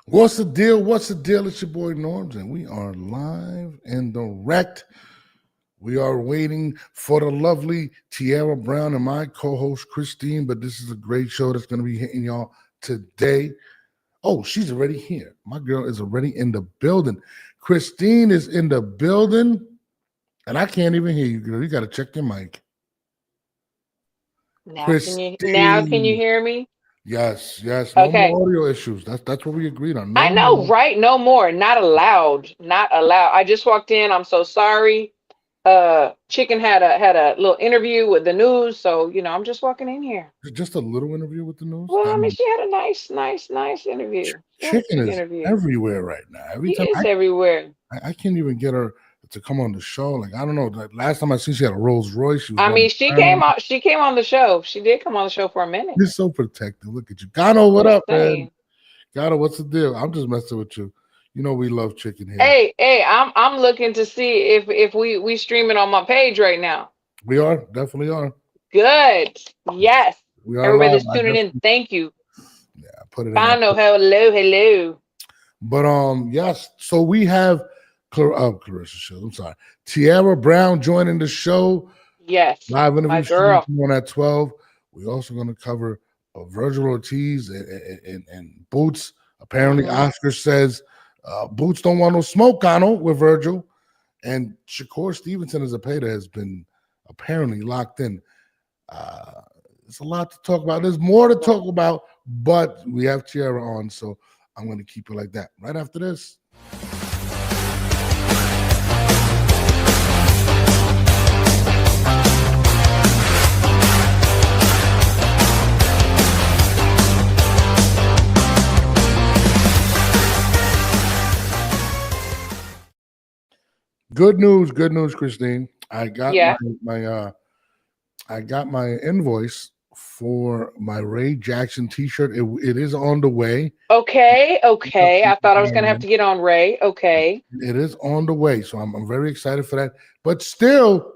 What's the deal? What's the deal? It's your boy Norms, and we are live and direct. We are waiting for the lovely Tiara Brown and my co-host Christine, but this is a great show that's going to be hitting y'all today. Oh, she's already here. My girl is already in the building. Christine is in the building, and I can't even hear you, girl. You got to check your mic. Now can you Christine. hear me? Yes. No Okay. more audio issues. That's what we agreed on. I No know, more. right? No more. Not allowed. Not allowed. I just walked in. I'm so sorry. Chicken had a little interview with the news, so I'm just walking in here. Just a little interview with the news. Well, That I mean, she had a nice interview. She had a chicken cute is interview. everywhere right now. Every He time is everywhere. I can't even get her to come on the show. Like I don't know. Like, last time I seen she had a Rolls Royce. She was I running mean, she around. came on. She came on the show. She did come on the show for a minute. You're so protective. Look at you, Gano. I'm What just up, man? saying. Gano, what's the deal? I'm just messing with you. You know we love chicken here. Hey, I'm looking to see if we streaming on my page right now. We are definitely are. Good. Yes. We are Everybody live. that's I tuning in, definitely thank you. I put it in. Fano, hello. But yes. So we have Clarissa Shields. I'm sorry, Tiara Brown joining the show. Yes, Live my interview stream girl. on at 12. We're also going to cover Virgil Ortiz and Boots. Apparently, Hmm. Oscar says Boots don't want no smoke on him with Virgil. And Shakur Stevenson as a Zapata has been apparently locked in. Uh, there's a lot to talk about. There's more to talk about, but we have Tiara on, so I'm going to keep it like that. Right after this. Good news, Christine. I got Yeah. I got my invoice for my Ray Jackson T-shirt. It is on the way. Okay. I thought I was gonna have to get on Ray. Okay. It is on the way, so I'm very excited for that. But still,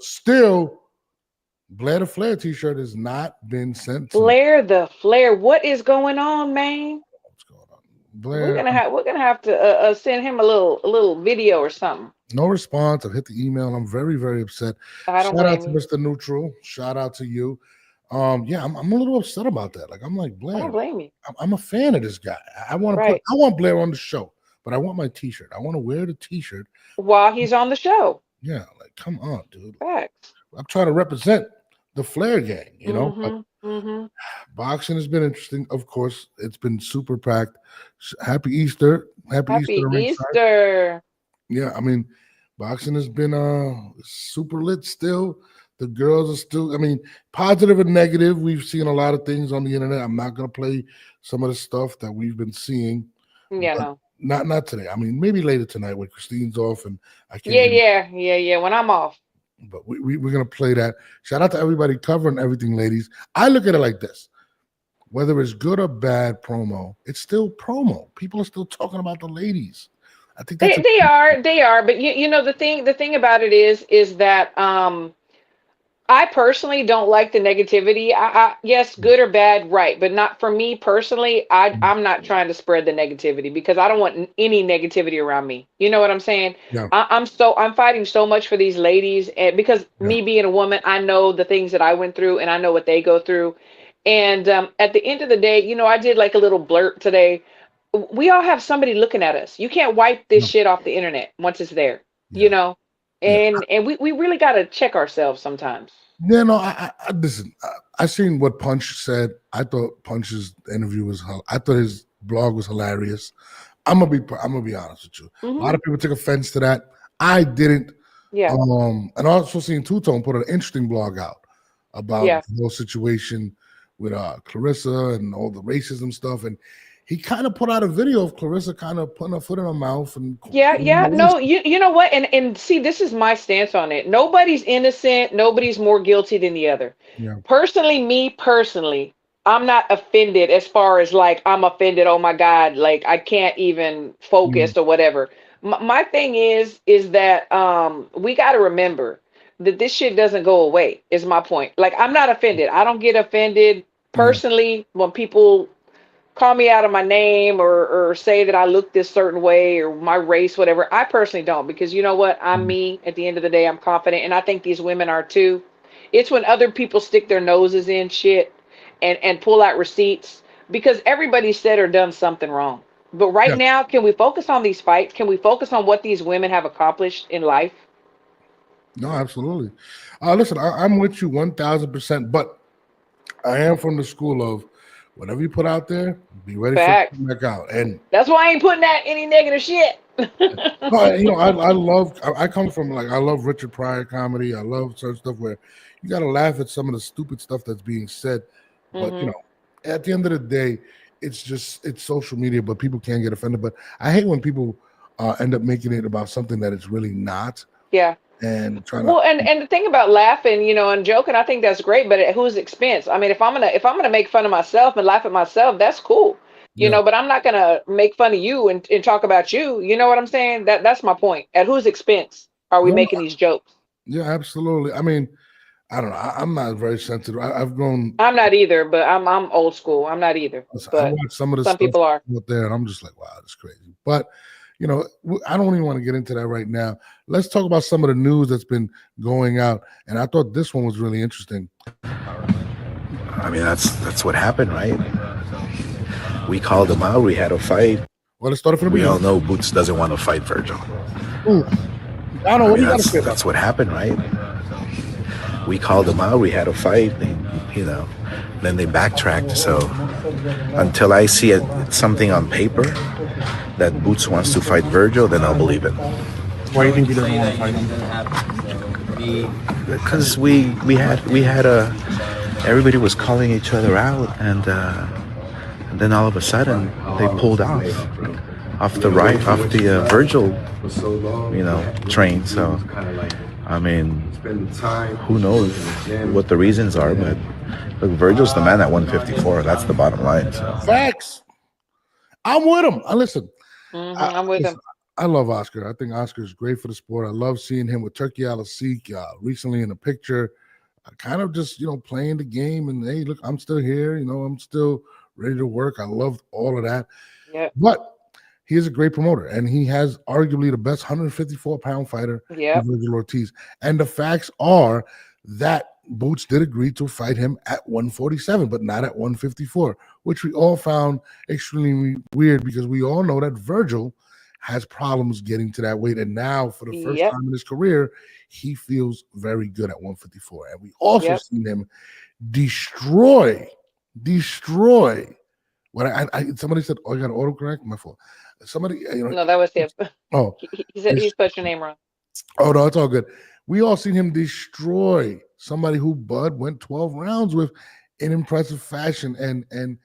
Blair the Flair T-shirt has not been sent to me. Flair the Flair. What is going on, man? What's going on, We're Blair? gonna have we're gonna have to send him a little video or something. No response. I've hit the email. I'm very upset. I don't Shout out blame to you. Mr. Neutral. Shout out to you. Yeah, I'm a little upset about that. Like I'm like I Blair. don't blame you. I'm a fan of this guy. Right. I want Blair on the show, but I want my T-shirt. I want to wear the T-shirt. While he's on the show. Yeah, like come on, dude. Facts. I'm trying to represent the Flair gang, you know. But Mm-hmm. boxing has been interesting. Of course, it's been super packed. Happy Easter. Happy Easter Happy to ringside. Easter. Yeah, I mean, boxing has been super lit still. The girls are still, I mean, positive and negative. We've seen a lot of things on the internet. I'm not gonna play some of the stuff that we've been seeing, Yeah, but no. not today. I mean, maybe later tonight when Christine's off and I can't Yeah, get, yeah. When I'm off. but we're gonna play that. Shout out to everybody covering everything, ladies. I look at it like this. Whether it's good or bad promo, it's still promo. People are still talking about the ladies. I think that's They a they are they are, but you know the thing about it is that I personally don't like the negativity. Yes, good or bad, right, but not for me personally. I'm not trying to spread the negativity because I don't want any negativity around me. You know what I'm saying? yeah, I'm fighting so much for these ladies, and because yeah. me being a woman, I know the things that I went through, and I know what they go through. And at the end of the day, I did like a little blurt today. We all have somebody looking at us. You can't wipe this No, shit off the internet once it's there. You yeah, know, yeah. and we really got to check ourselves sometimes. Yeah, no, I listen. I seen what Punch said. I thought Punch's interview was. I thought his blog was hilarious. I'm gonna be honest with you. A lot Hmm. of people took offense to that. I didn't. Yeah, And also seen Two Tone put an interesting blog out about yeah, the whole situation with Clarissa and all the racism stuff, and he kind of put out a video of Clarissa kind of putting her foot in her mouth and yeah. No, you know what? And see, this is my stance on it. Nobody's innocent. Nobody's more guilty than the other. yeah, Me personally, I'm not offended as far as like I'm offended. Oh my God, like I can't even yeah, focus or whatever. My thing is that we got to remember that this shit doesn't go away. Is my point. Like I'm not offended. I don't get offended yeah, personally when people call me out of my name or say that I look this certain way or my race, whatever. I personally don't, because you know what? I'm Mhm. me. At the end of the day, I'm confident, and I think these women are too. It's when other people stick their noses in shit and pull out receipts because everybody said or done something wrong. But right Yeah, now, can we focus on these fights? Can we focus on what these women have accomplished in life? no, absolutely. Listen, I'm with you 1,000%, but I am from the school of whatever you put out there, be ready for it to Facts. come back out. And That's why I ain't putting out any negative shit. no, I love. I come from like I love Richard Pryor comedy. I love certain stuff where you got to laugh at some of the stupid stuff that's being said, but Hmm. at the end of the day, it's social media, but people can get offended. But I hate when people end up making it about something that it's really not, Yeah. and trying to. Well, and the thing about laughing, and joking, I think that's great, but at whose expense? I mean, if I'm gonna make fun of myself and laugh at myself, that's cool. Yeah, But I'm not gonna make fun of you and talk about you. You know what I'm saying? That's my point. At whose expense are we no, making these jokes? yeah, absolutely. I mean, I don't know. I'm not very sensitive. I've grown. I'm not either, but I'm old school. I'm not either. Listen, I But watch some of the some stuff people are. out there, and I'm just like, wow, that's crazy. But I don't even want to get into that right now. Let's talk about some of the news that's been going out, and I thought this one was really interesting. I mean, that's what happened, right? We called him out. We had a fight. Well, let's start from the We all beginning. know Boots doesn't want to fight Virgil. Ooh, I don't know I what mean, do you got to say about that's what happened, right? We called him out. We had a fight. Then they backtracked. So until I see something on paper that Boots wants to fight Virgil, then I'll believe it. Why do you think he doesn't want to fight him? Because we had a everybody was calling each other out, and then all of a sudden they pulled off the Virgil train. So I mean, who knows what the reasons are, but look, Virgil's the man at 154. That's the bottom line. So. facts. I'm with him. Listen. I'm with Listen, him. I love Oscar. I think Oscar is great for the sport. I love seeing him with Turkey Al-Asik recently in a picture, kind of just playing the game. And hey, look, I'm still here. I'm still ready to work. I loved all of that. Yep. But he is a great promoter, and he has arguably the best 154-pound fighter in Yep. Virgil Ortiz. And the facts are that Boots did agree to fight him at 147, but not at 154, which we all found extremely weird because we all know that Virgil has problems getting to that weight. And now, for the first Yep. time in his career, he feels very good at 154. And we also Yep. seen him destroy. What somebody said, "Oh, you got to autocorrect." My fault. Somebody, No, that was him. oh, He said he spelled your name wrong. oh no, it's all good. We all seen him destroy somebody who Bud went 12 rounds with in impressive fashion. And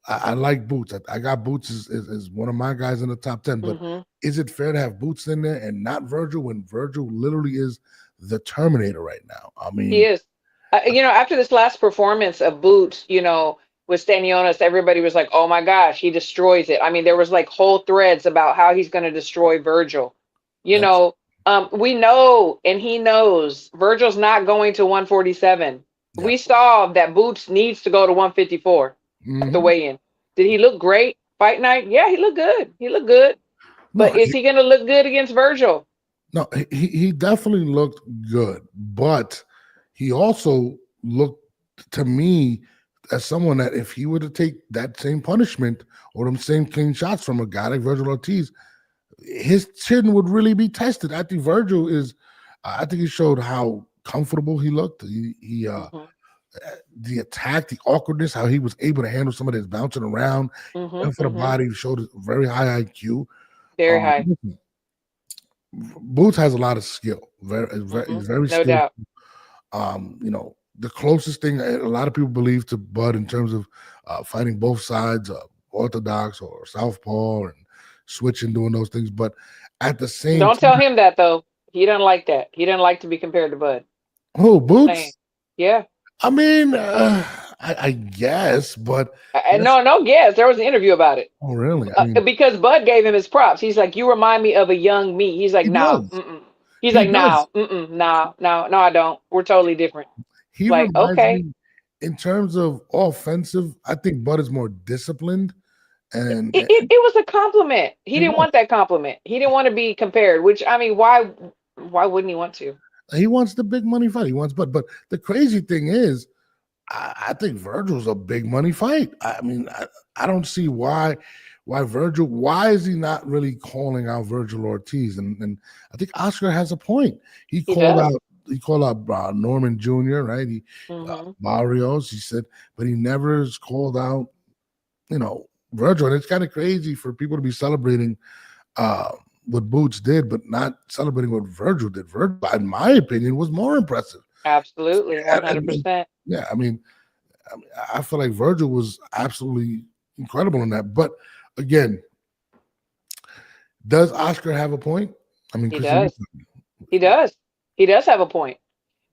I like Boots. I got Boots as one of my guys in the top 10. But Hmm. is it fair to have Boots in there and not Virgil when Virgil literally is the Terminator right now? I He mean, is. After this last performance of Boots, with Stanionis, everybody was like, "Oh my gosh, he destroys it." I mean, there was like whole threads about how he's going to destroy Virgil. You that's know, we know, and he knows Virgil's not going to 147. yeah. We saw that Boots needs to go to 154 at the Hmm. weigh-in. Did he look great fight night? Yeah, he looked good. He looked good. But No, is he going to look good against Virgil? no, he definitely looked good, but he also looked to me as someone that if he were to take that same punishment or them same clean shots from a guy like Virgil Ortiz, his chin would really be tested. I think Virgil is. I think he showed how comfortable he looked. He Hmm. the attack, the awkwardness, how he was able to handle some of this bouncing around. Hmm. And for the Hmm. body, he showed a very high IQ. Very high. Listen, Boots has a lot of skill. Hmm. He's very No skilled. doubt. The closest thing a lot of people believe to Bud in terms of fighting both sides, orthodox or southpaw, and switching, doing those things. But at the same Don't tell time, him that though. He doesn't like that. He doesn't like to be compared to Bud. oh, Just saying. Boots. Yeah. I mean, I guess, but that's No, no, yes. There was an interview about it. oh really. I mean, Because Bud gave him his props. He's like, "You remind me of a young me." He's like, he "No, does. mm-mm." He's He like, does. "No, mm-mm, no, no, no, I don't. We're totally different." He Like, reminds okay, me. in terms of offensive, I think Bud is more disciplined, and It was a compliment. He it didn't was. want that compliment. He didn't want to be compared. Which I mean, why wouldn't he want to? He wants the big money fight. He wants Bud. But the crazy thing is, I think Virgil's a big money fight. I mean, I don't see why Virgil, why is he not really calling out Virgil Ortiz? And I think Oscar has a point. He called does. out Norman Jr., right? Hmm. Barrios, he said, but he never has called out, Virgil. And it's kind of crazy for people to be celebrating what Boots did, but not celebrating what Virgil did. Virgil, in my opinion, was more impressive. Absolutely, And 100%. yeah, I feel like Virgil was absolutely incredible in that. But again, does Oscar have a point? I mean, He Christian, does. He does. He does have a point.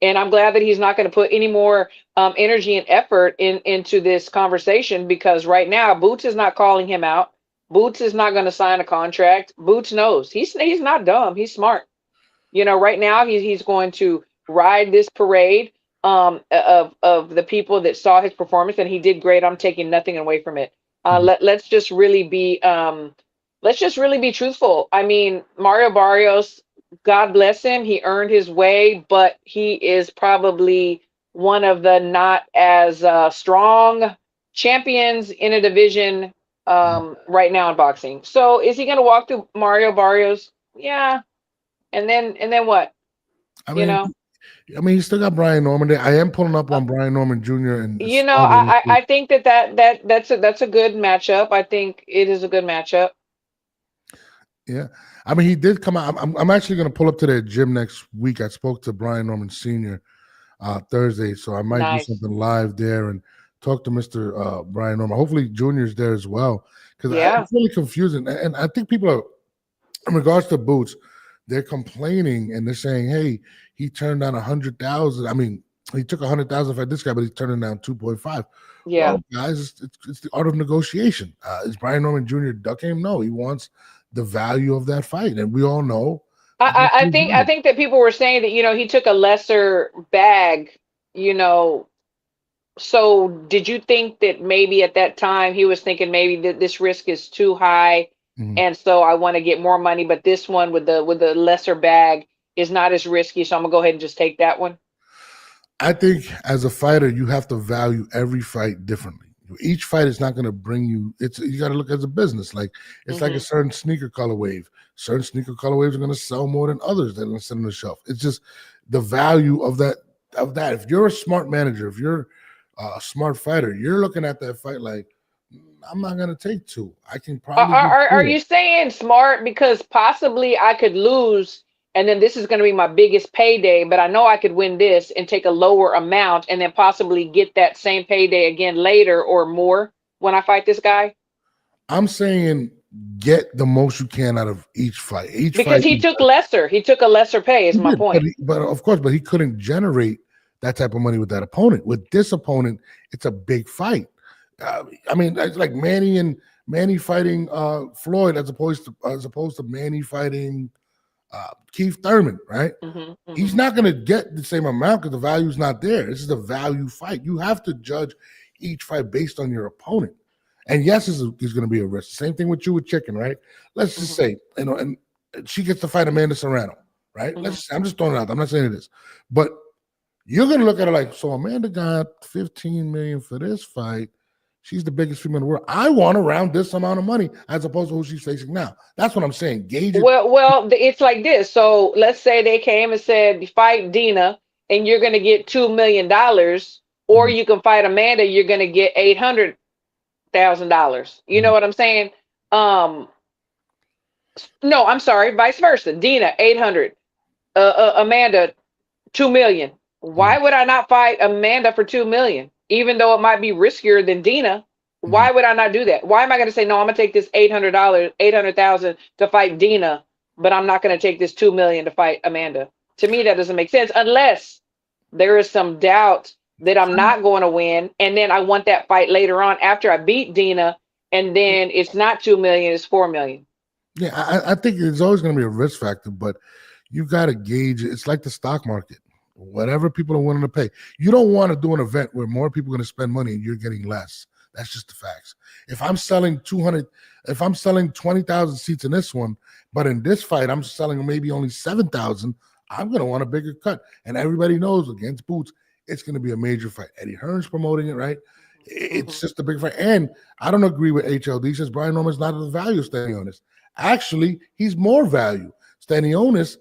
And I'm glad that he's not going to put any more energy and effort into this conversation, because right now Boots is not calling him out. Boots is not going to sign a contract. Boots knows he's not dumb. He's smart. Right now he's going to ride this parade of the people that saw his performance, and he did great. I'm taking nothing away from it. Let's just really be truthful. I mean, Mario Barrios, God bless him, he earned his way, but he is probably one of the not as strong champions in a division right now in boxing. So is he going to walk through Mario Barrios? Yeah. And then what? I You mean, know, he still got Brian Norman there. I am pulling up on Brian Norman Jr. and I think that's a good matchup. I think it is a good matchup. Yeah, I mean, he did come out. I'm actually going to pull up to their gym next week. I spoke to Brian Norman Sr. Thursday, so I might do Nice. something live there and talk to Mr. Brian Norman. Hopefully, Junior's there as well, because Yeah. it's really confusing. And I think people are, in regards to Boots, they're complaining and they're saying, "Hey, he turned down 100,000. I mean, he took 100,000 for this guy, but he's turning down 2.5." Yeah. Well, guys, it's the art of negotiation. Is Brian Norman Jr. ducking him? No, he wants the value of that fight, and we all know. I think that people were saying that he took a lesser bag. So did you think that maybe at that time he was thinking maybe that this risk is too high, and so I want to get more money, but this one with the lesser bag is not as risky, so I'm gonna go ahead and just take that one? I think as a fighter, you have to value every fight differently. Each fight is not going to bring you. You got to look as a business. Like it's like a certain sneaker color wave. Certain sneaker color waves are going to sell more than others that are going to sit on the shelf. It's just the value of that. If you're a smart manager, if you're a smart fighter, you're looking at that fight like, I'm not going to take two. I can probably. Are you saying smart because possibly I could lose, and then this is going to be my biggest payday, but I know I could win this and take a lower amount and then possibly get that same payday again later or more when I fight this guy? I'm saying get the most you can out of each fight. Because he took lesser. He took a lesser pay, is my point. But of course, he couldn't generate that type of money with that opponent. With this opponent, it's a big fight. I mean, it's like Manny fighting Floyd as opposed to Manny fighting Keith Thurman, right? He's not going to get the same amount because the value's not there. This is a value fight. You have to judge each fight based on your opponent. And yes, there's going to be a risk. Same thing with you with Chicken, right? Let's just say, and she gets to fight Amanda Serrano, right? I'm just throwing it out. I'm not saying it is, but you're going to look at it like, so Amanda got $15 million for this fight. She's the biggest female in the world. I want around this amount of money as opposed to who she's facing now. That's what I'm saying. Gauge it. Well, it's like this. So let's say they came and said, fight Dina, and you're going to get $2 million, or you can fight Amanda, you're going to get $800,000. You know what I'm saying? No, I'm sorry. Vice versa. Dina, 800. Amanda, 2 million. Why would I not fight Amanda for 2 million? Even though it might be riskier than Dina, why would I not do that? Why am I going to say, no, I'm going to take this $800,000 to fight Dina, but I'm not going to take this 2 million to fight Amanda? To me, that doesn't make sense unless there is some doubt that I'm not going to win. And then I want that fight later on after I beat Dina. And then it's not 2 million, it's 4 million. Yeah, I think there's always going to be a risk factor, but you got to gauge it. It's like the stock market. whatever people are willing to pay. You don't want to do an event where more people are going to spend money and you're getting less. That's just the facts. If I'm selling 20,000 seats in this one, but in this fight I'm selling maybe only 7,000, I'm going to want a bigger cut. And everybody knows against Boots, it's going to be a major fight. Eddie Hearn's promoting it, right? It's just a big fight. And I don't agree with HLD. He says Brian Norman's not the value of Stanionis. Actually, he's more value. Stanionis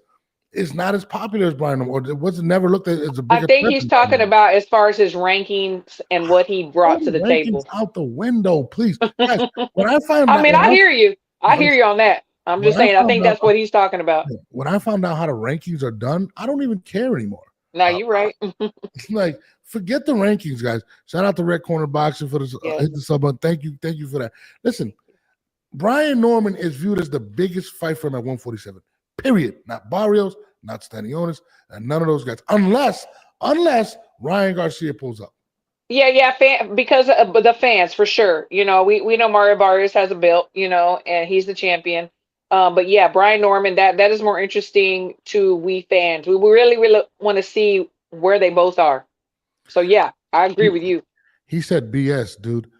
is not as popular as Brian Norman, or it wasn't never looked at as a bigger. I think he's talking about as far as his rankings and what he brought to the table. Out the window, please. Guys, when I find I mean, I hear you. I hear you on that. I'm just saying, I think that's what he's talking about. When I found out how the rankings are done, I don't even care anymore. No, you're right. Like, forget the rankings, guys. Shout out to Red Corner Boxing for this. Hit the sub button. Thank you for that. Listen, Brian Norman is viewed as the biggest fight from at 147. Period. Not Barrios, not Stanionis, and none of those guys, unless Ryan Garcia pulls up. Because of the fans, for sure. You know, we know Mario Barrios has a belt, you know, and he's the champion. But yeah, Brian Norman, that is more interesting to we fans. We really want to see where they both are. So yeah, I agree with you. He said BS, dude.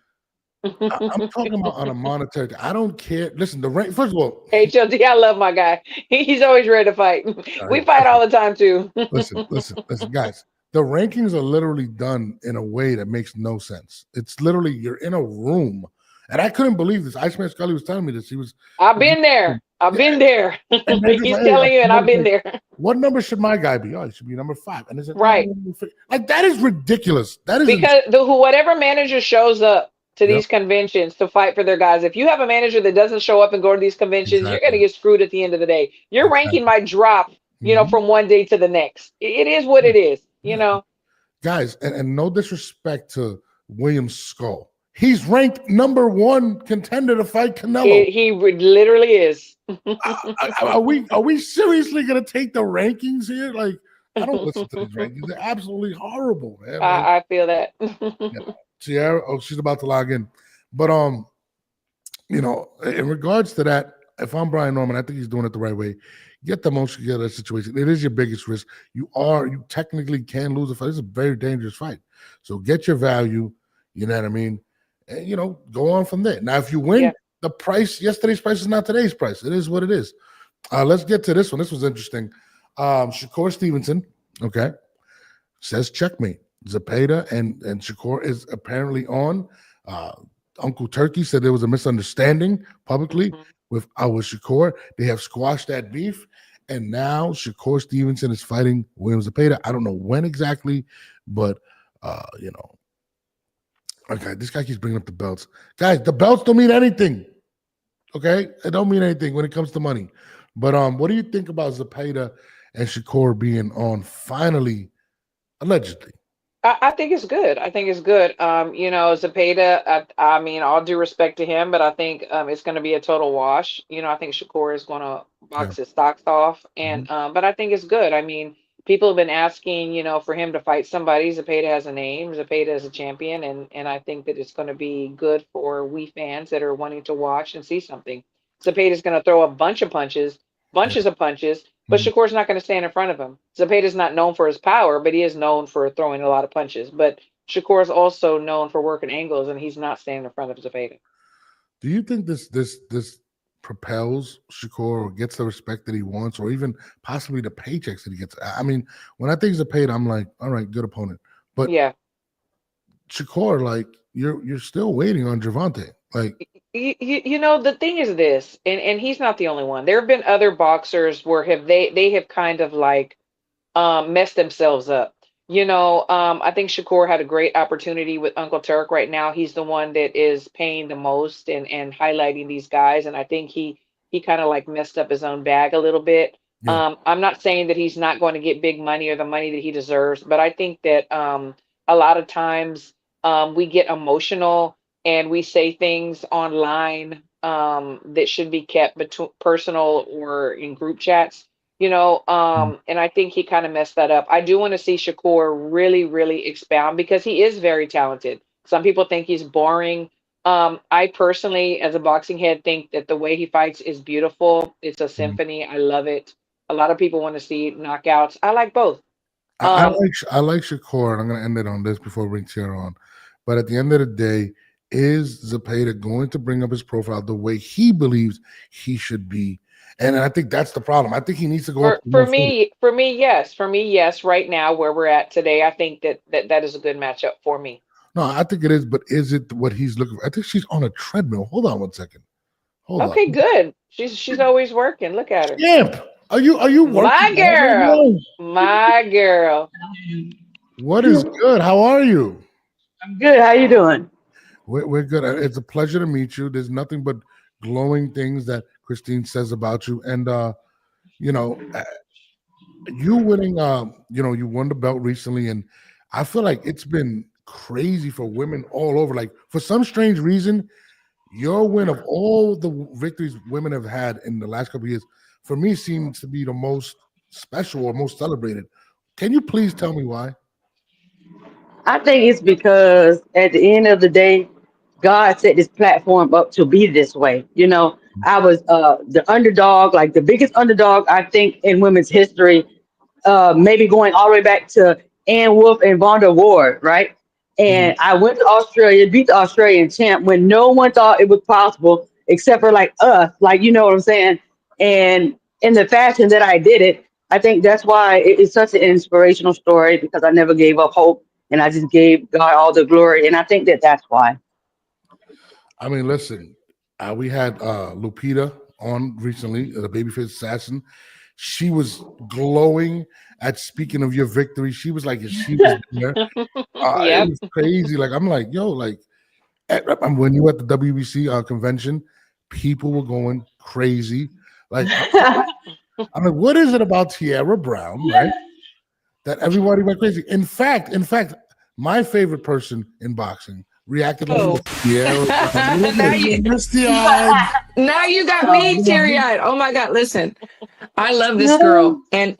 I'm talking about on a monetary. I don't care. Listen, the rank. First of all, HLD, I love my guy. He's always ready to fight. We fight all the time too. listen, guys. The rankings are literally done in a way that makes no sense. It's literally you're in a room, and I couldn't believe this. Iceman Scully was telling me this. I've been there. He's telling you, and I've been there. What number should my guy be? Oh, he should be number 5. And it's right. Like that is ridiculous. That is because whatever manager shows up to these conventions to fight for their guys. If you have a manager that doesn't show up and go to these conventions, you're going to get screwed at the end of the day. Your ranking might drop, you know, from one day to the next. It is what it is, you know. Guys, and no disrespect to William Skull. He's ranked number 1 contender to fight Canelo. He literally is. Are we seriously going to take the rankings here? Like, I don't listen to these rankings. They're absolutely horrible, man. I feel that. Tiara, she's about to log in. But you know, in regards to that, if I'm Brian Norman, I think he's doing it the right way. Get the most you get out of that situation. It is your biggest risk. You technically can lose a fight. It's a very dangerous fight. So get your value, you know what I mean? And you know, go on from there. Now, if you win, the price, yesterday's price is not today's price. It is what it is. Let's get to this one. This was interesting. Shakur Stevenson, okay, says checkmate. Zepeda and Shakur is apparently on. Uncle Turkey said there was a misunderstanding publicly with Shakur. They have squashed that beef, and now Shakur Stevenson is fighting William Zepeda. I don't know when exactly, but you know, okay, this guy keeps bringing up the belts. Guys, the belts don't mean anything. Okay, it don't mean anything when it comes to money. But what do you think about Zepeda and Shakur being on finally, allegedly? I think it's good. I think it's good. You know, Zepeda, I mean, all due respect to him, but I think it's going to be a total wash. You know, I think Shakur is going to box his stocks off. And but I think it's good. I mean, people have been asking, you know, for him to fight somebody. Zepeda has a name. Zepeda is a champion. And I think that it's going to be good for we fans that are wanting to watch and see something. Zepeda is going to throw a bunch of punches, but Shakur's not going to stand in front of him. Zepeda's not known for his power, but he is known for throwing a lot of punches. But Shakur is also known for working angles, and he's not standing in front of Zepeda. Do you think this propels Shakur or gets the respect that he wants, or even possibly the paychecks that he gets? I mean, when I think Zepeda, I'm like, all right, good opponent. But Shakur, like, you're still waiting on Gervonta. Like, you know, the thing is this, and he's not the only one. There have been other boxers where they have kind of like messed themselves up. You know, I think Shakur had a great opportunity with Uncle Turk. Right now, he's the one that is paying the most and highlighting these guys. And I think he kind of like messed up his own bag a little bit. Yeah. I'm not saying that he's not going to get big money or the money that he deserves, but I think that a lot of times we get emotional and we say things online that should be kept between personal or in group chats. You know, and I think he kind of messed that up. I do want to see Shakur really, really expound because he is very talented. Some people think he's boring. I personally, as a boxing head, think that the way he fights is beautiful. It's a symphony. I love it. A lot of people want to see knockouts. I like both. I like Shakur, and I'm going to end it on this before we bring Tiara on. But at the end of the day, is Zepeda going to bring up his profile the way he believes he should be? And I think that's the problem. I think he needs to go up. For me, yes. Right now, where we're at today, I think that is a good matchup for me. No, I think it is, but is it what he's looking for? I think she's on a treadmill. Hold on one second. Hold on. Okay, good. She's always working. Look at her. Champ, are you working? My girl. My girl. What is good? How are you? I'm good. How you doing? We're good. It's a pleasure to meet you. There's nothing but glowing things that Christine says about you, and you know, you winning. You won the belt recently, and I feel like it's been crazy for women all over. Like for some strange reason, your win of all the victories women have had in the last couple of years, for me, seems to be the most special or most celebrated. Can you please tell me why? I think it's because at the end of the day, God set this platform up to be this way. I was the underdog, like the biggest underdog, I think, in women's history, maybe going all the way back to Ann Wolfe and Vonda Ward, right? And I went to Australia, beat the Australian champ when no one thought it was possible except for like us, like, you know what I'm saying? And in the fashion that I did it, I think that's why it is such an inspirational story, because I never gave up hope and I just gave God all the glory. And I think that that's why. I mean, listen, we had Lupita on recently, the Babyface Assassin. She was glowing at speaking of your victory. She was like, she was there. It was crazy. Like, I'm like, yo, like, when you were at the WBC convention, people were going crazy. Like, I'm like, what is it about Tiara Brown, right? That everybody went crazy. In fact, my favorite person in boxing reacted like Tiara. Now you got me teary-eyed. Oh my God! Listen, I love this girl, and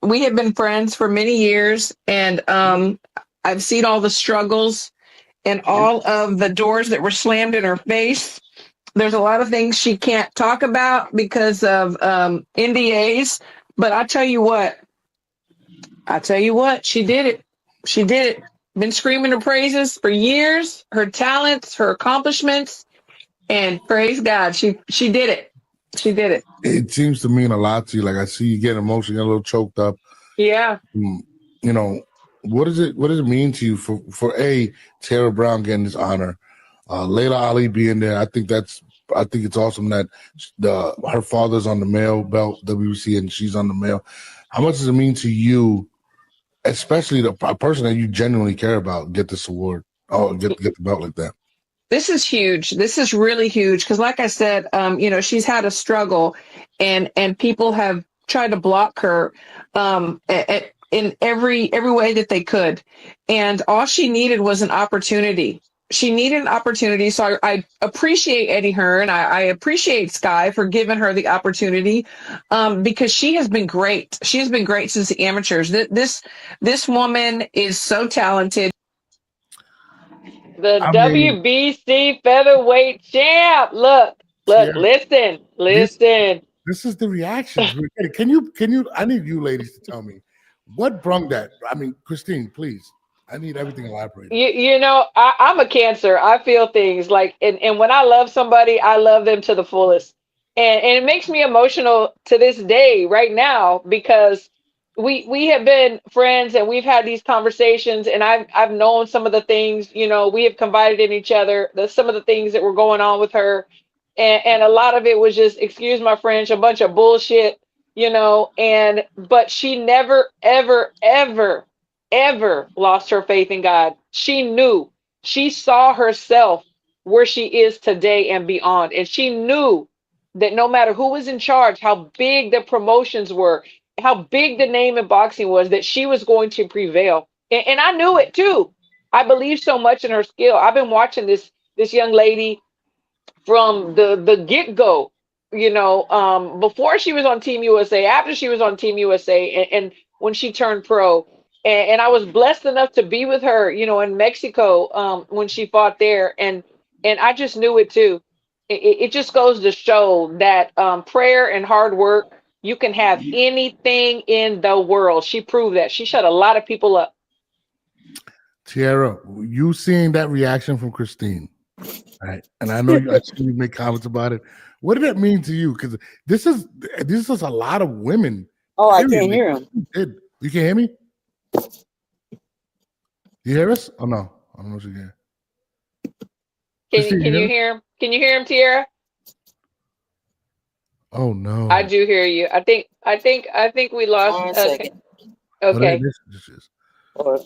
we have been friends for many years, and I've seen all the struggles and all of the doors that were slammed in her face. There's a lot of things she can't talk about because of NDAs, but I tell you what, she did it. She did it. Been screaming her praises for years, her talents, her accomplishments, and praise God, she did it. She did it. It seems to mean a lot to you. Like, I see you getting emotional, a little choked up. Yeah. What does it mean to you for Tiara Brown getting this honor? Layla Ali being there, I think it's awesome that her father's on the male belt WBC and she's on the male. How much does it mean to you, especially a person that you genuinely care about, get this award? Get the belt like that. This is huge. This is really huge because, like I said, she's had a struggle, and people have tried to block her in every way that they could, and all she needed was an opportunity. She needed an opportunity. So I appreciate Eddie Hearn. I appreciate Sky for giving her the opportunity because she has been great. She has been great since the amateurs. This woman is so talented. The WBC featherweight champ. Look, Yeah. listen. This is the reactions. Can you? I need you ladies to tell me what brung that. I mean, Christine, please. I need everything elaborated. I'm a Cancer. I feel things like, and when I love somebody, I love them to the fullest. And it makes me emotional to this day right now because we have been friends and we've had these conversations and I've known some of the things, we have confided in each other, some of the things that were going on with her. And a lot of it was just, excuse my French, a bunch of bullshit, but she never, ever, ever lost her faith in God. She saw herself where she is today and beyond. And she knew that no matter who was in charge, how big the promotions were, how big the name in boxing was, that she was going to prevail. And I knew it too. I believe so much in her skill. I've been watching this young lady from the get-go, before she was on Team USA, after she was on Team USA, and when she turned pro. And I was blessed enough to be with her, in Mexico when she fought there. And I just knew it too. It just goes to show that prayer and hard work, You can have anything in the world. She proved that. She shut a lot of people up. Tiara, you seeing that reaction from Christine, right? And I know I see you make comments about it. What did that mean to you? Because this is a lot of women. Oh, I Period. can't hear him. You can hear me? You hear us? Oh no, I don't know what you can. Can you hear him? Can you hear him, Tiara? Oh no. I do hear you. I think we lost. 1 Okay. second. Okay. This is. Or-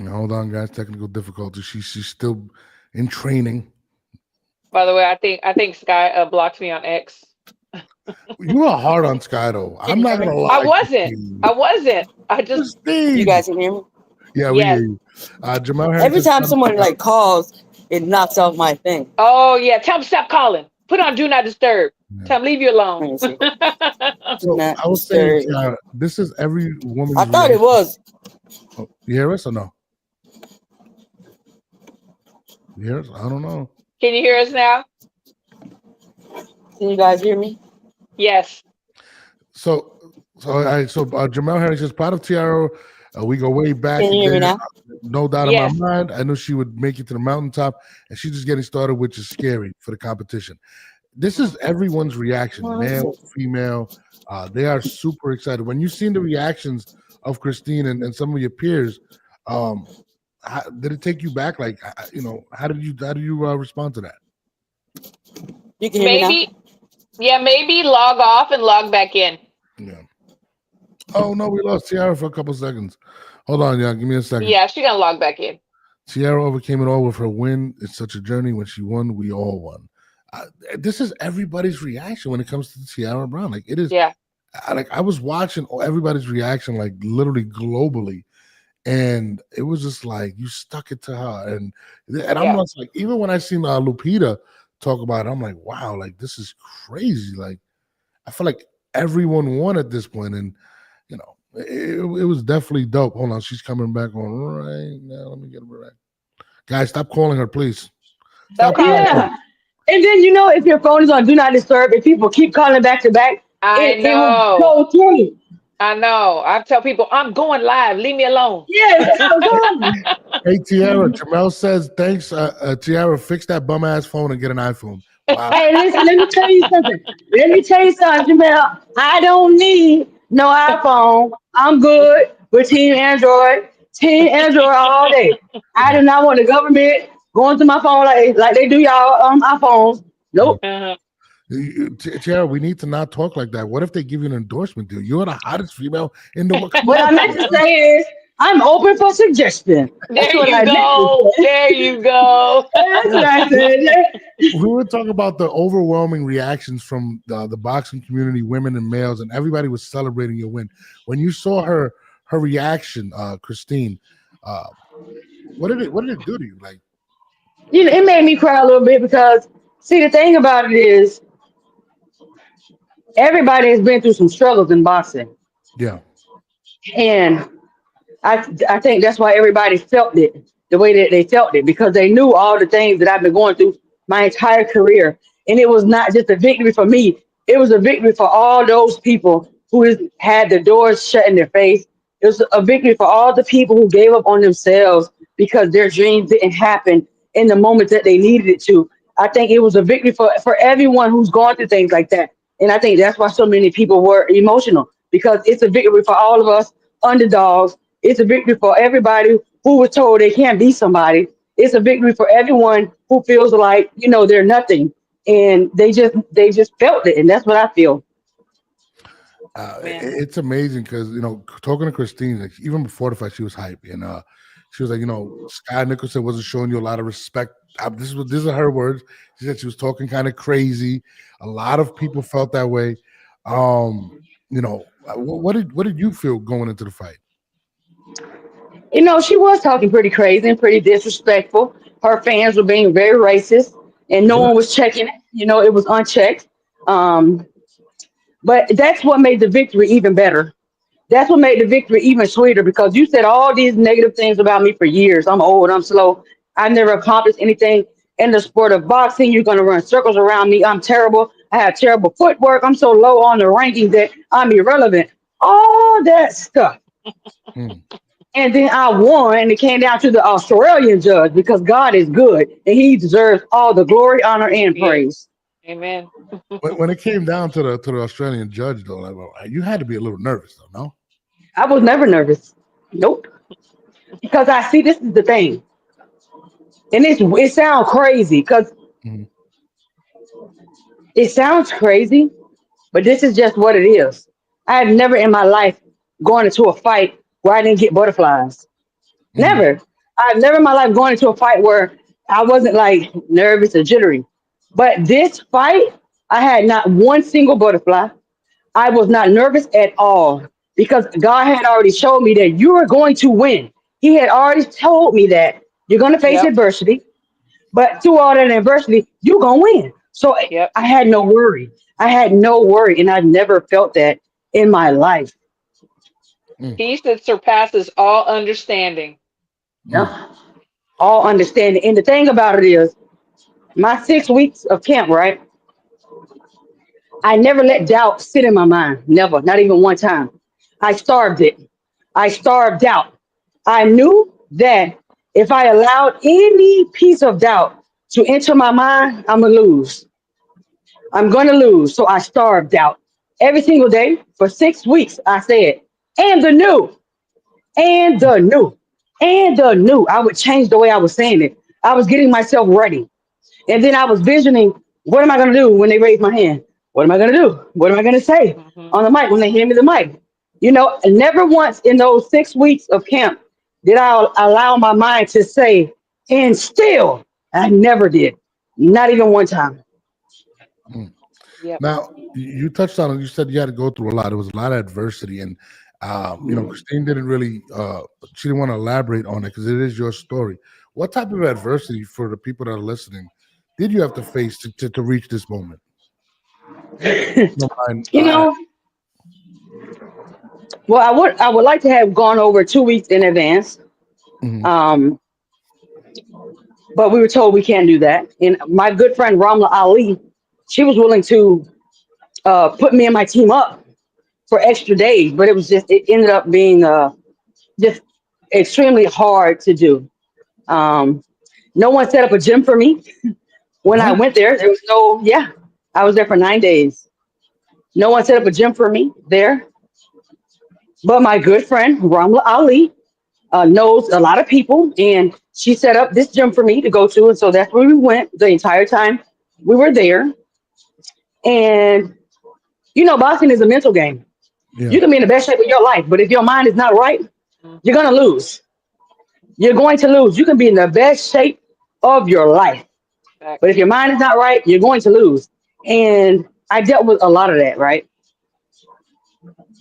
Hold on, guys. Technical difficulty. She's still in training. By the way, I think Sky blocked me on X. You are hard on Sky though. I'm not gonna lie. I wasn't. I just You guys can hear me? Yeah, we Yes. hear you. Jamal Harris Every is time trying someone to- like calls, it knocks off my thing. Oh yeah, tell him stop calling. Put on do not disturb. Yeah. Tell him leave you alone. Let me see. So Not I was saying, disturb. Tiara, this is every woman's. I thought it was. Oh, you hear us or no? You hear us? I don't know. Can you hear us now? Can you guys hear me? Yes. So Jamal Harris is part of Tiara. We go way back. Can you hear me now? No doubt Yes. in my mind. I knew she would make it to the mountaintop, and she's just getting started, which is scary for the competition. This is everyone's reaction, male, female. They are super excited. When you've seen the reactions of Christine and some of your peers, did it take you back? Like, how did you respond to that? You can hear me now? Maybe log off and log back in. Yeah. Oh no, we lost Tiara for a couple seconds. Hold on, y'all. Give me a second. Yeah, she's gonna log back in. Tiara overcame it all with her win. It's such a journey. When she won, we all won. This is everybody's reaction when it comes to Tiara Brown. Like it is. Yeah. I was watching everybody's reaction, like literally globally, and it was just like you stuck it to her, and I'm just like, even when I seen Lupita talk about it, I'm like, wow, like this is crazy. Like I feel like everyone won at this point, and it was definitely dope. Hold on, she's coming back on right now. Let me get her back. Guys, stop calling her, please. Stop calling her. Yeah. And then if your phone is on do not disturb, if people keep calling back to back, it will go through. I know. I tell people I'm going live. Leave me alone. Yes, yeah, Hey Tiara, Jamel says thanks. Tiara, fix that bum ass phone and get an iPhone. Wow. Hey, listen, let me tell you something. Jamel. I don't need no iPhone. I'm good with Team Android. Team Android all day. I do not want the government going to my phone like they do y'all on iPhones. Nope. Uh-huh. Tiara, we need to not talk like that. What if they give you an endorsement, dude? You're the hottest female in the world. What I meant to say is I'm open for suggestion. There you go. That's what I said. We were talking about the overwhelming reactions from the boxing community, women and males, and everybody was celebrating your win. When you saw her reaction, Christine, what did it do to you? Like, It made me cry a little bit because see the thing about it is everybody has been through some struggles in boxing. yeah. And I think that's why everybody felt it the way that they felt it, because they knew all the things that I've been going through my entire career. And it was not just a victory for me. It was a victory for all those people who had the doors shut in their face. It was a victory for all the people who gave up on themselves because their dreams didn't happen in the moment that they needed it to. I think it was a victory for everyone who's gone through things like that. And I think that's why so many people were emotional, because it's a victory for all of us underdogs. It's a victory for everybody who was told they can't be somebody. It's a victory for everyone who feels like, they're nothing. And they just felt it. And that's what I feel. It's amazing because, talking to Christine, like, even before the fight, she was hype. And she was like, Sky Nicholson wasn't showing you a lot of respect. These are her words. She said she was talking kind of crazy. A lot of people felt that way. What did you feel going into the fight? She was talking pretty crazy and pretty disrespectful. Her fans were being very racist, and no one was checking it. It was unchecked. But that's what made the victory even better. That's what made the victory even sweeter, because you said all these negative things about me for years. I'm old, I'm slow. I've never accomplished anything in the sport of boxing. You're going to run circles around me. I'm terrible. I have terrible footwork. I'm so low on the ranking that I'm irrelevant. All that stuff. Mm, And then I won, and it came down to the Australian judge because God is good and He deserves all the glory, honor, and Yes. praise. Amen. when it came down to the Australian judge, though, like, well, you had to be a little nervous, though, no? I was never nervous. Nope. Because I see this is the thing. And it sounds crazy because Mhm, it sounds crazy, but this is just what it is. I have never in my life gone into a fight where I didn't get butterflies. mhm, Never. I've never in my life gone into a fight where I wasn't like nervous or jittery. But this fight, I had not one single butterfly. I was not nervous at all because God had already showed me that you are going to win. He had already told me that you're going to face Yep. adversity, but through all that adversity, you're going to win. So Yep. I had no worry. I had no worry, and I've never felt that in my life. mm, Peace that surpasses all understanding. mm. Yeah. All understanding. And the thing about it is, my 6 weeks of camp, right? I never let doubt sit in my mind. Never, not even one time. I starved it. I starved doubt. I knew that if I allowed any piece of doubt to enter my mind, I'm going to lose. I'm going to lose. So I starved doubt every single day for 6 weeks. I said, and the new, and the new, and the new. I would change the way I was saying it. I was getting myself ready. And then I was visioning, what am I going to do when they raise my hand? What am I going to do? What am I going to say Hmm. on the mic when they hand me the mic? Never once in those 6 weeks of camp did I allow my mind to say, and still, I never did. Not even one time. Mm. Yep. Now, you touched on it. You said you had to go through a lot. There was a lot of adversity, and Christine didn't really. She didn't want to elaborate on it because it is your story. What type of adversity for the people that are listening did you have to face to reach this moment? No mind. You know, well, I would like to have gone over 2 weeks in advance. Mhm. Um, but we were told we can't do that. And my good friend Ramla Ali, she was willing to put me and my team up for extra days, but it ended up being just extremely hard to do. Um, no one set up a gym for me when I What? went there. There was no, yeah, I was there for 9 days. No one set up a gym for me there, but my good friend Ramla Ali knows a lot of people, and she set up this gym for me to go to, and so that's where we went the entire time we were there. And boxing is a mental game. Yeah. You can be in the best shape of your life, but if your mind is not right, you're Hmm. gonna lose. You're going to lose. You can be in the best shape of your life, but if Facts. your mind is not right, you're going to lose. And I dealt with a lot of that, right?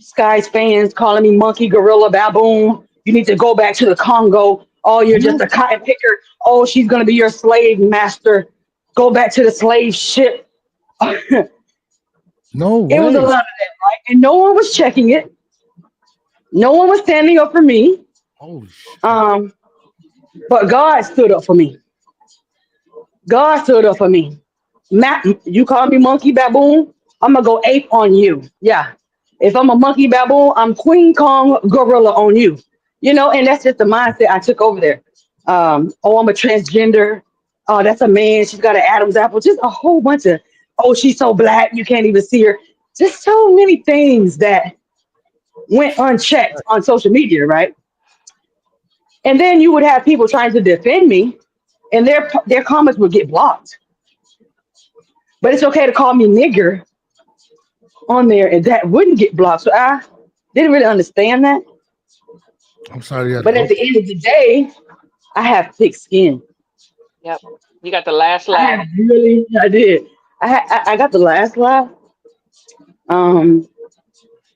Sky's fans calling me monkey, gorilla, baboon. You need to go back to the Congo. Oh, you're just What? a cotton picker. Oh, she's gonna be your slave master. Go back to the slave ship. It No was a way. lot of that, right? And no one was checking it. No one was standing up for me. Holy shit. Um, but God stood up for me. God stood up for me. Matt, you call me monkey baboon, I'm gonna go ape on you. Yeah. If I'm a monkey baboon, I'm Queen Kong gorilla on you. And that's just the mindset I took over there. Oh, I'm a transgender. Oh, that's a man. She's got an Adam's apple. Just a whole bunch of, oh, she's so black, you can't even see her. Just so many things that went unchecked on social media, right? And then you would have people trying to defend me, and their comments would get blocked. But it's okay to call me nigger on there, and that wouldn't get blocked. So I didn't really understand that. I'm sorry you had to But go at the through. end of the day, I have thick skin. Yep. You got the last I laugh. have really, I did. I got the last laugh, um,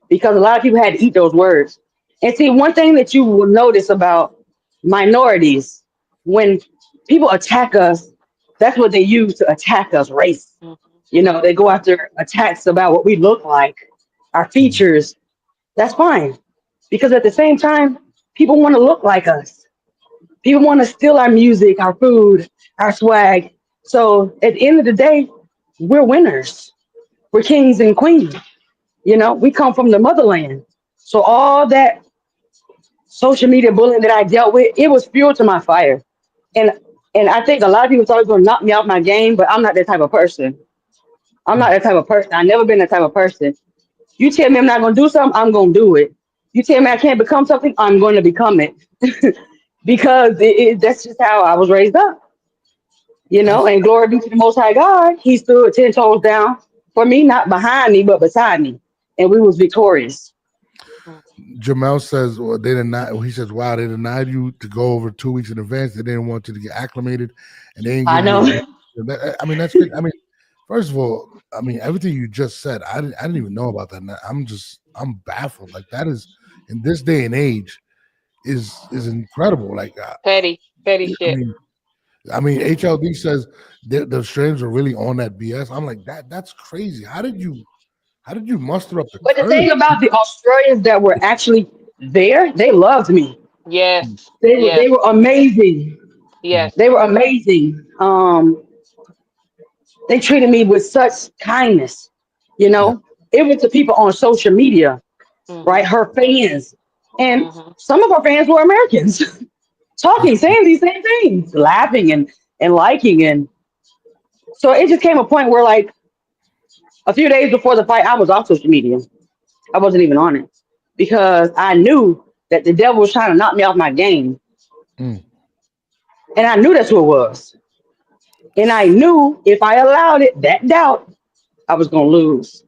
because a lot of people had to eat those words. And see, one thing that you will notice about minorities, when people attack us, that's what they use to attack us, race. Hmm. They go after attacks about what we look like, our Mhm. features. That's fine. Because at the same time, people want to look like us. People want to steal our music, our food, our swag. So at the end of the day, we're winners. we're kings and queens. You know, we come from the motherland. So all that social media bullying that I dealt with, it was fuel to my fire. And and I think a lot of people thought it was gonna knock me out my game, but I'm not that type of person. I'm not Mm. that type of person. I've never been that type of person. You tell me I'm not gonna do something, I'm gonna do it. You tell me I can't become something, I'm gonna become it. Because that's just how I was raised up, you know, That's and glory be to the most high God. He stood 10 toes down for me, not behind me, but beside me. And we was victorious. Jamel says, well, they denied. He says, wow, they denied you to go over 2 weeks in advance. They didn't want you to get acclimated, and they didn't I give you. know. I mean, that's good. I mean, first of all, I mean, everything you just said, I didn't even know about that. And I'm baffled. Like that is in this day and age is incredible. Like, Petty I shit. mean, HLD says the Australians are really on that BS. I'm like that's crazy. How did you muster up the But the courage? thing about the Australians that were actually there, they loved me. Yes. They Yes. were amazing. Mhm. Yes. They were amazing. They treated me with such kindness. You Yeah. know, it was the people on social media, right? Mhm. Her fans, and Mhm. some of her fans were Americans, That's talking, saying these same things, laughing and liking, and so it just came a point where like a few days before the fight, I was off social media. I wasn't even on it because I knew that the devil was trying to knock me off my game, mm. and I knew that's who it was. And I knew if I allowed it, that doubt, I was gonna lose.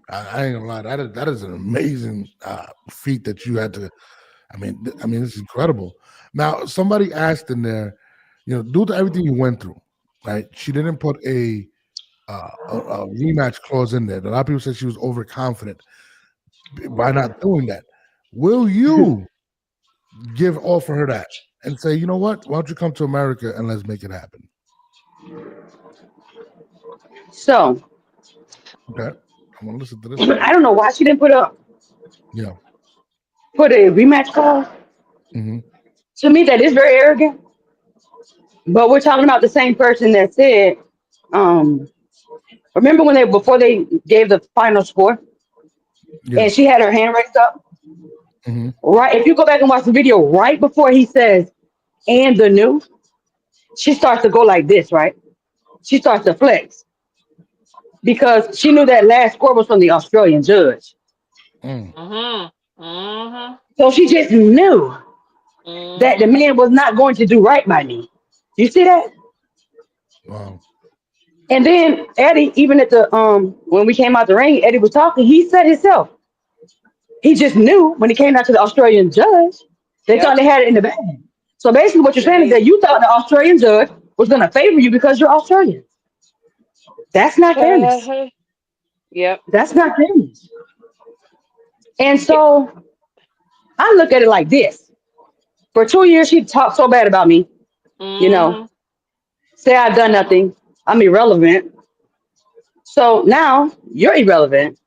I ain't gonna lie. That is an amazing feat that you had to. I mean, it's incredible. Now, somebody asked in there, due to everything you went through, right? She didn't put a rematch clause in there. A lot of people said she was overconfident by not doing that. Will you offer her that and say, you know what? Why don't you come to America and let's make it happen? So Okay, I'm gonna listen to this one. I don't know why she didn't Yeah. put a rematch clause. Hmm. To me, that is very arrogant. But we're talking about the same person that said, um, remember when they before they gave the final score Yeah. and she had her hand raised up? Hmm. Right. If you go back and watch the video, right before he says, and the new, she starts to go like this, right? She starts to flex because she knew that last score was from the Australian judge. Mm. Mhm. Mhm. So she just knew that the Mhm. man was not going to do right by me. You see that? Wow. And then Eddie, even at the when we came out the ring, Eddie was talking. He said himself, he just knew when he came out to the Australian judge, they thought Yep. they had it in the bag. So basically, what you're Sure saying is did. that you thought the Australian judge was going to favor you because you're Australian. That's not fairness. Uh-huh. Yep. That's not fairness. And It, so I look at it like this: for 2 years, she talked so bad about me. You know, mhm. say I've done nothing. I'm irrelevant. So now you're irrelevant.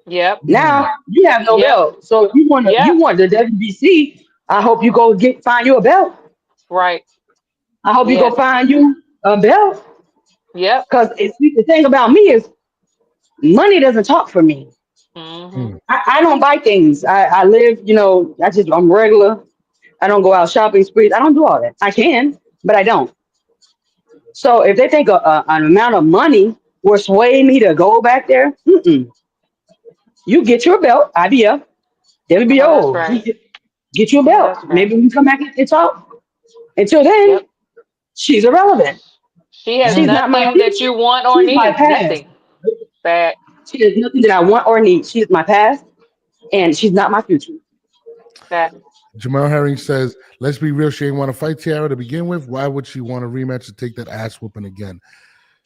Yep. Now Mm. you have no Yep. belt. So if you Yep. want the WBC, I hope you go find you a belt. Right. I hope you go Yes. find you a belt. Yep. Because the thing about me is money doesn't talk for me. Mhm. Mm. I don't buy things. I live, I'm regular. I don't go out shopping sprees. I don't do all that. I can, but I don't. So if they think an amount of money will sway me to go back there, you get your belt, IBF, I know that's WBO, right. get you a I know belt. that's right. Maybe we can come back and talk. Until then, Yep. she's irrelevant. She has She's Mm. not my nothing that future. you want or She's my need. past. Nothing. Bad. She has nothing that I want or need. She's my past, and she's not my future. That. Jamal Herring says, let's be real. She ain't want to fight Tiara to begin with. Why would she want a rematch to take that ass whooping again?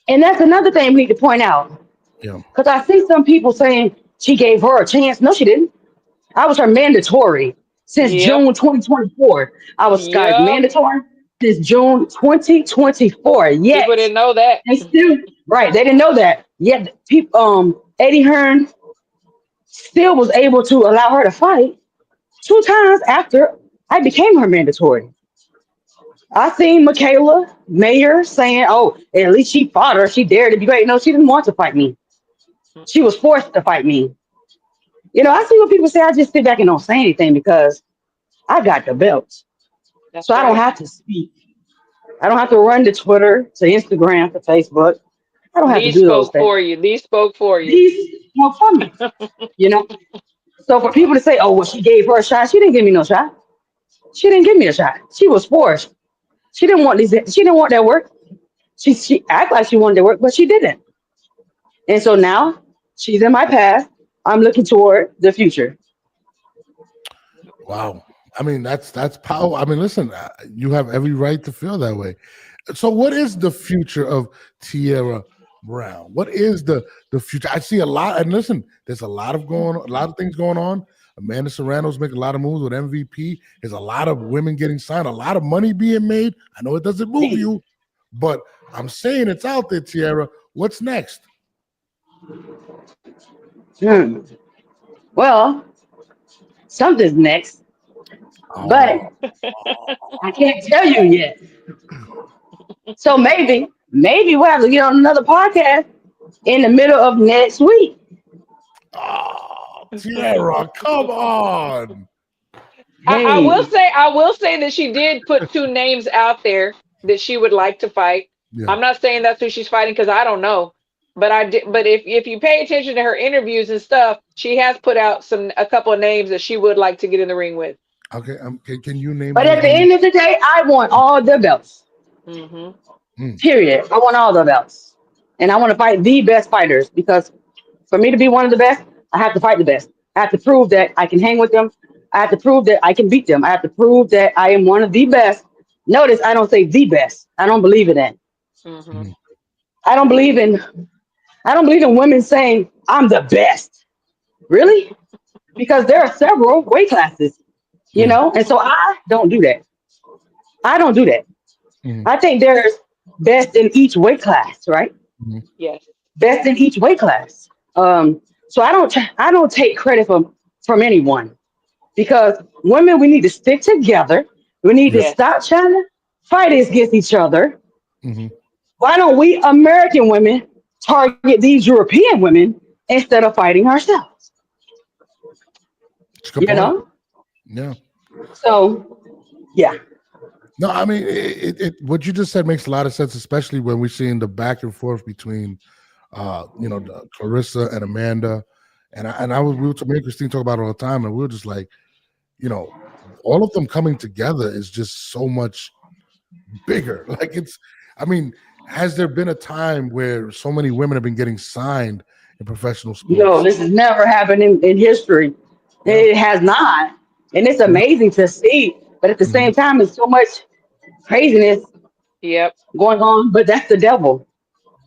And that's another thing we need to point out. Yeah. Because I see some people saying she gave her a chance. No, she didn't. I was her mandatory since Yep. June 2024. I was Sky's Yep. mandatory since June 2024. People Yet didn't know that. they still right. They didn't know that. Yet people, Eddie Hearn still was able to allow her to fight 2 times after I became her mandatory. I seen Michaela Mayer saying, "Oh, at least she fought her. She dared to be great." No, she didn't want to fight me. She was forced to fight me. I see what people say. I just sit back and don't say anything because I got the belt, That's so I don't right. have to speak. I don't have to run to Twitter, to Instagram, to Facebook. I don't have to These do those spoke things. for you. These spoke for you. These more for me, you know. So for people to say, "Oh, well, she gave her a shot," she didn't give me no shot. She didn't give me a shot. She was forced. She didn't want these. She didn't want that work. She acted like she wanted to work, but she didn't. And so now she's in my path. I'm looking toward the future. Wow. I mean, that's power. I mean, listen, you have every right to feel that way. So, what is the future of Tierra Brown? What is the future? I see a lot, and listen, there's a lot of things going on. Amanda Serrano's making a lot of moves with MVP. There's a lot of women getting signed, a lot of money being made. I know it doesn't move you, but I'm saying it's out there, Tierra. What's next? Hmm. Well, something's next, Oh, but I can't tell you yet. So maybe we'll have to get on another podcast in the middle of next week. Tierra, come on. Hey, I will say that she did put two names out there that she would like to fight. Yeah. I'm not saying that's who she's fighting because I don't know. But I did. But if you pay attention to her interviews and stuff, she has put out a couple of names that she would like to get in the ring with. Okay. Can you name but those at the names? end of the day, I want all the belts. Hmm. Hmm. Period. I want all the belts, and I want to fight the best fighters because for me to be one of the best, I have to fight the best. I have to prove that I can hang with them. I have to prove that I can beat them. I have to prove that I am one of the best. Notice I don't say the best. I don't believe in that. Hmm. Hmm. I don't believe in I don't believe in women saying I'm the best. Really? Because there are several weight classes, Yeah. and so I don't do that. I don't do that. Hmm. I think there's best in each weight class, right? Hmm. Yes. Best in each weight class. So I don't take credit from anyone because women we need to stick together. We need to Yeah. Yes. stop trying to fight against each other. Hmm. Why don't we American women target these European women instead of fighting ourselves? It's a good You point. know? Yeah. So yeah. No, I mean, what you just said makes a lot of sense, especially when we're seeing the back and forth between, Clarissa and Amanda, we were me and Christine talk about it all the time, and we were just like, you know, all of them coming together is just so much bigger. Like I mean, has there been a time where so many women have been getting signed in professional No, sports? this has never happened in history. Yeah. It has not. And it's Yeah. amazing to see. But at the Hmm. same time, it's so much craziness Yep. going on. But that's the devil.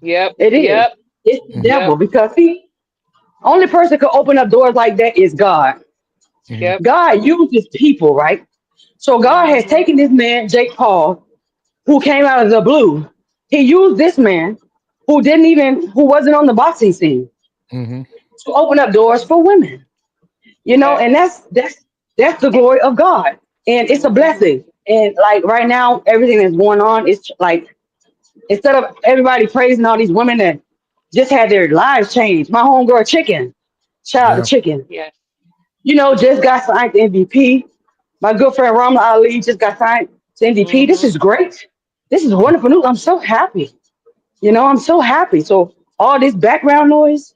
Yep. It is. Yep. It's the Hmm. devil Yep. because only person could open up doors like that is God. Hmm. Yep. God uses people, right? So God has Hmm. taken this man, Jake Paul, who came out of the blue. He used this man who wasn't on the boxing scene Hmm. to open up doors for women. And Facts. that's the glory of God. And it's a Hmm. blessing. And like right now, everything that's going on, it's like instead of everybody praising all these women that just had their lives changed. My homegirl Chicken, shout out to Yeah. Chicken, Yes. just got signed to MVP. My good friend Rama Ali just got signed to MVP. This Hmm. is great. This is wonderful news. I'm so happy. I'm so happy. So all this background noise,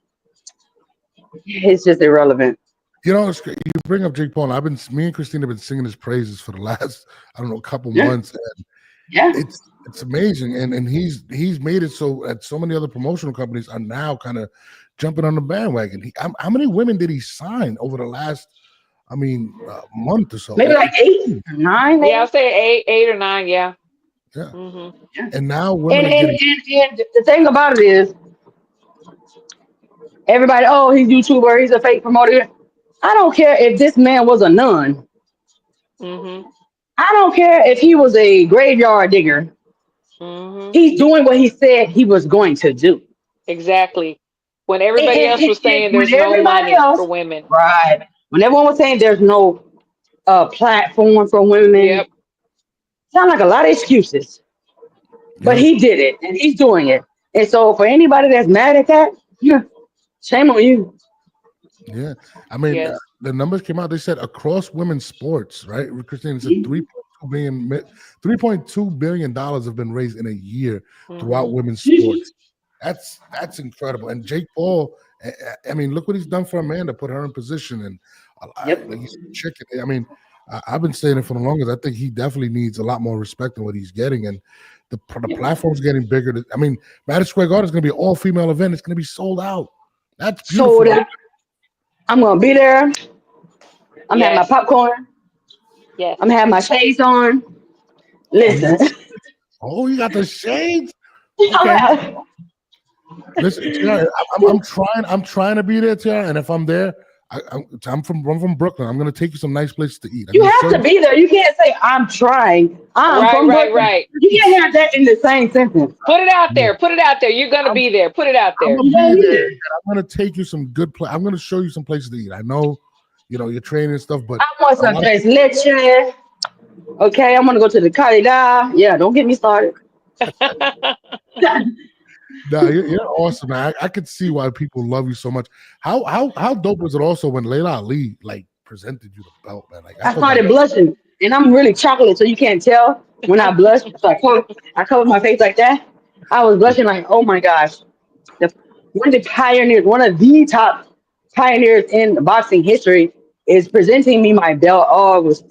it's just irrelevant. It's great. You bring up Jake Paul. And me and Christine have been singing his praises for the last, I don't know, couple Yeah. months. And Yeah. it's amazing. And he's made it so that so many other promotional companies are now kind of jumping on the bandwagon. How many women did he sign over the last, month or so? Maybe like eight, nine, Yeah, I'll maybe. say eight or nine. Yeah. Yeah. Hmm. Yeah. And now women And, are and getting, and and the thing about it is, everybody, oh, he's YouTuber, he's a fake promoter. I don't care if this man was a nun. Hmm. I don't care if he was a graveyard digger. Hmm. He's doing what he said he was going to do. Exactly. When And, everybody and, else and, was and saying when there's no everybody money for else, women. right? When everyone was saying there's no platform for women, Yep. Sound like a lot of excuses, but Yeah, he did it and he's doing it. And so for anybody that's mad at that, yeah, shame on you. yeah. I mean, Yes. the numbers came out. They said across women's sports, right? Christine said Mhm. 3.2 billion dollars have been raised in a year throughout Hmm. women's sports. That's incredible. And Jake Paul, I mean, look what he's done for Amanda, put her in position, and Yep. like he's chicken. I mean, I've been saying it for the longest. I think he definitely needs a lot more respect than what he's getting, and the platform's getting bigger. I mean, Madison Square Garden is going to be an all female event. It's going to be sold out. That's So beautiful. that I'm gonna be there. I'm having my Yes. popcorn. Yes. I'm having my shades on. Oh, Listen. oh, you got the shades. I'm Okay, ha- listen, Tiara, I'm trying to be there, Tiara. And if I'm there, I'm from Brooklyn. I'm gonna take you some nice places to eat. I'm you gonna have show to you. be there. You can't say I'm trying. I'm Right, from right, Brooklyn. right. You can't have that in the same sentence. Put it out Yeah. there. Put it out there. You're gonna I'm, be there. Put it out I'm there. gonna You gonna be be there. there. And I'm gonna take you some good place. I'm gonna show you some places to eat. I know, you're training and stuff, but I want a some lot of tres leche. Okay, I'm gonna go to the Calidad. Yeah, don't get me started. nah, you're awesome, man. I could see why people love you so much. How dope was it also when Layla Ali like presented you the belt, man? Like I I thought that. started blushing, and I'm really chocolate, so you can't tell when I blush. So I covered my face like that. I was blushing like, oh my gosh. The, one of the pioneers, one of the top pioneers in boxing history, is presenting me my belt. Oh, it was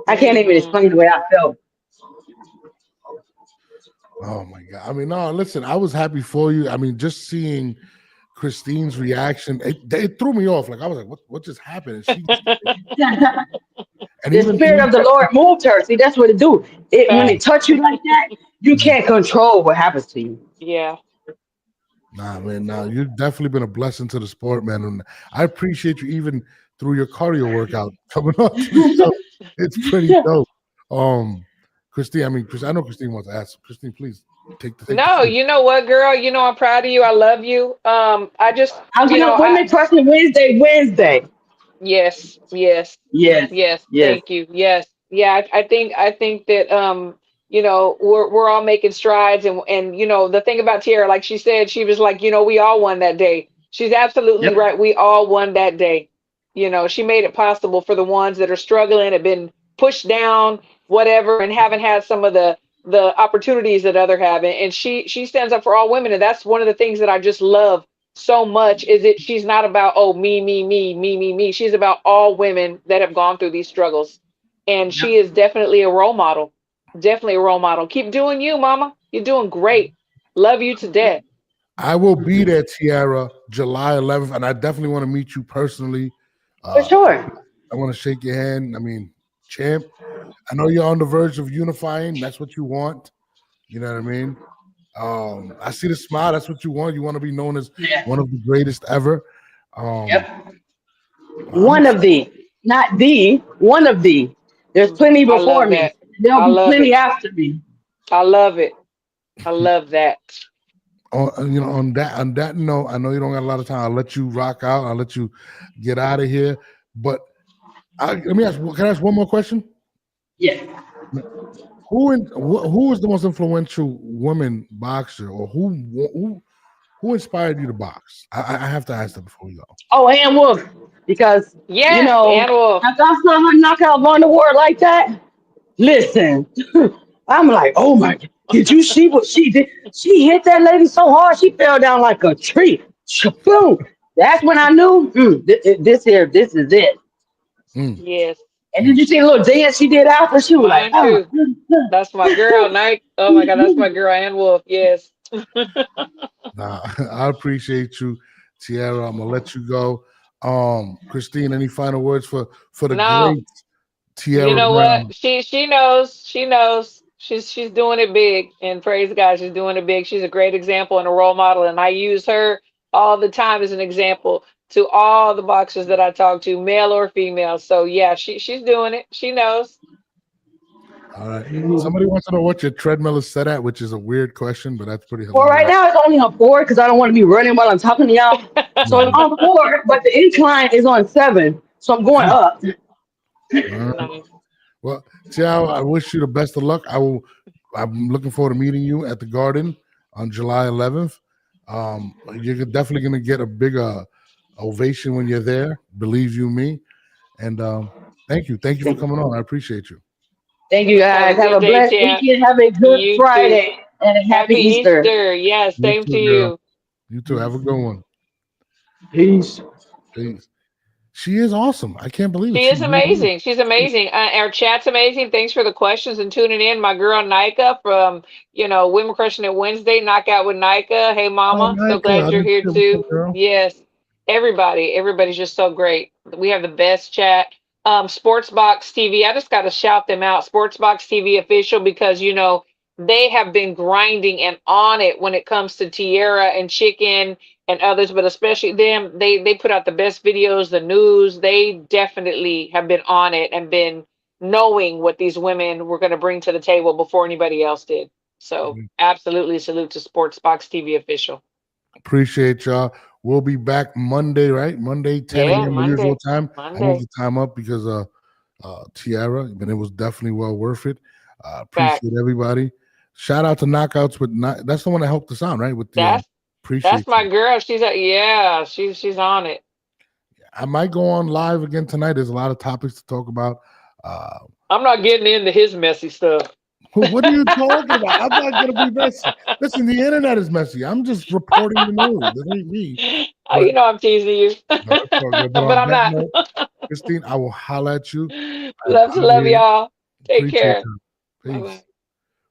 I can't even Hmm. explain the way I felt. Oh my god! I mean, no, listen. I was happy for you. I mean, just seeing Christine's reaction, it threw me off. Like I was like, what just happened? And she, and The spirit even of the Lord moved her. See, that's what it do. It when Fact. it touch you like that, you can't control what happens to you. Yeah. nah, man, nah, you've definitely been a blessing to the sport, man. And I appreciate you even through your cardio workout coming on to the show. It's pretty dope. Um, Christine, I mean, Chris, I know Christine wants to ask. Christine, please take the No, floor. you know what, girl? You know I'm proud of you. I love you. I just, I'm you know, gonna I women crushing Wednesday. yes, yes, Yes, yes. yes. Thank you. Yes, yeah. I think that we're all making strides, and the thing about Tiara, like she said, she was like, we all won that day. She's absolutely Yep. right. We all won that day. She made it possible for the ones that are struggling, have been pushed down, whatever, and haven't had some of the opportunities that other have. And she stands up for all women, and that's one of the things that I just love so much is that she's not about, oh, me, me, me, me, me, me. She's about all women that have gone through these struggles. And Yep. she is definitely a role model. Definitely a role model. Keep doing you, mama. You're doing great. Love you to death. I will be there, Tiara, July 11th, and I definitely want to meet you personally. For Uh, sure. I want to shake your hand. I mean, champ, I know you're on the verge of unifying. That's what you want. You know what I mean? I see the smile. That's what you want. You want to be known as Yeah. one of the greatest ever. Um, Yep. I'm One of excited. the, not the, one of the. There's Mhm. plenty I before love me. that. There'll I be love plenty it. after me. I love it. I love that. On that note, I know you don't got a lot of time. I'll let you rock out. I'll let you get out of here. But let me ask. Can I ask one more question? Yes. Who is the most influential woman boxer, or who inspired you to box? I have to ask that before we go. Oh, and Wolf, because Yes, and Wolf. after I saw her knock out Von der Ward like that, listen, I'm like, oh my God, did you see what she did? She hit that lady so hard, she fell down like a tree. Boom. That's when I knew this is it. Mm, Yes, And did mm. you see the little dance she did after? She was like, mine oh. too. That's my girl, Nike. Oh my God, that's my girl, and Wolf. Yes. Nah, I appreciate you, Tiara. I'm gonna let you go. Christine, any final words for the No, great you Tiara know what? Brown? She knows. She knows. She's doing it big, and praise God, she's doing it big. She's a great example and a role model, and I use her all the time as an example to all the boxers that I talk to, male or female. So yeah, she's doing it. She knows. All right. Somebody wants to know what your treadmill is set at, which is a weird question, but that's pretty Well, right hilarious. now it's only on 4 because I don't want to be running while I'm talking to y'all. So it's Mhm. on 4, but the incline is on 7. So I'm going up. All right. Nice. Well, Tiara, I wish you the best of luck. I'm looking forward to meeting you at the Garden on July 11th. You're definitely going to get a big ovation when you're there. Believe you me. And thank you for coming on. I appreciate you. Thank you Have a guys. Have good a day, blessed Tim. weekend. Have a good You too. Friday and a happy Happy Easter. Easter. Yes, You same to too, girl. you. You too. Have a good one. Peace. Peace. She is awesome. I can't believe it. She She is really is. amazing. She's amazing. Our chat's amazing. Thanks for the questions and tuning in. My girl Nika from, Women Crushing It Wednesday, Knockout with Nika. Hey, Oh, Mama. So Nika. glad I you're didn't here see it. What's up, too. girl? Yes. Everybody's just so great. We have the best chat. Sportsbox TV. I just got to shout them out. Sportsbox TV official because, they have been grinding and on it when it comes to Tiara and Chicken and others, but especially them. They put out the best videos, the news. They definitely have been on it and been knowing what these women were going to bring to the table before anybody else did. So absolutely salute to Sportsbox TV official. Appreciate y'all. We'll be back Monday, right? Monday, 10 Yeah, a.m. the usual Monday. time. I moved Monday. the time up because Tiara, but it was definitely well worth it. Fact. Appreciate everybody. Shout out to Knockouts with that's the one that helped us out, right? With the That's appreciate my you. girl. She's on it. I might go on live again tonight. There's a lot of topics to talk about. I'm not getting into his messy stuff. What are you talking about? I'm not gonna be messy. Listen, the internet is messy. I'm just reporting the news. That ain't me. But, I'm teasing you. no, it's all good. But But on I'm that not. note, Christine, I will holler at you. I'm Love to out of love here. y'all. Take Appreciate care. you. Bye Peace. bye.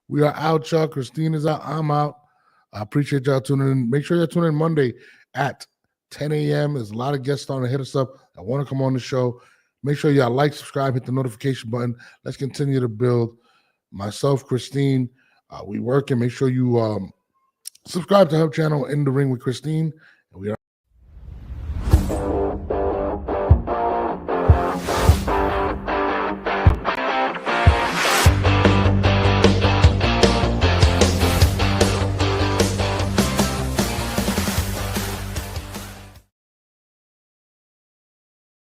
We are out, y'all. Christine is out. I'm out. I appreciate y'all tuning in. Make sure y'all tune in Monday at 10 a.m. There's a lot of guests on to hit us up. I want to come on the show. Make sure y'all like, subscribe, hit the notification button. Let's continue to build. Myself, Christine, we working. Make sure you subscribe to her channel, In the Ring with Christine,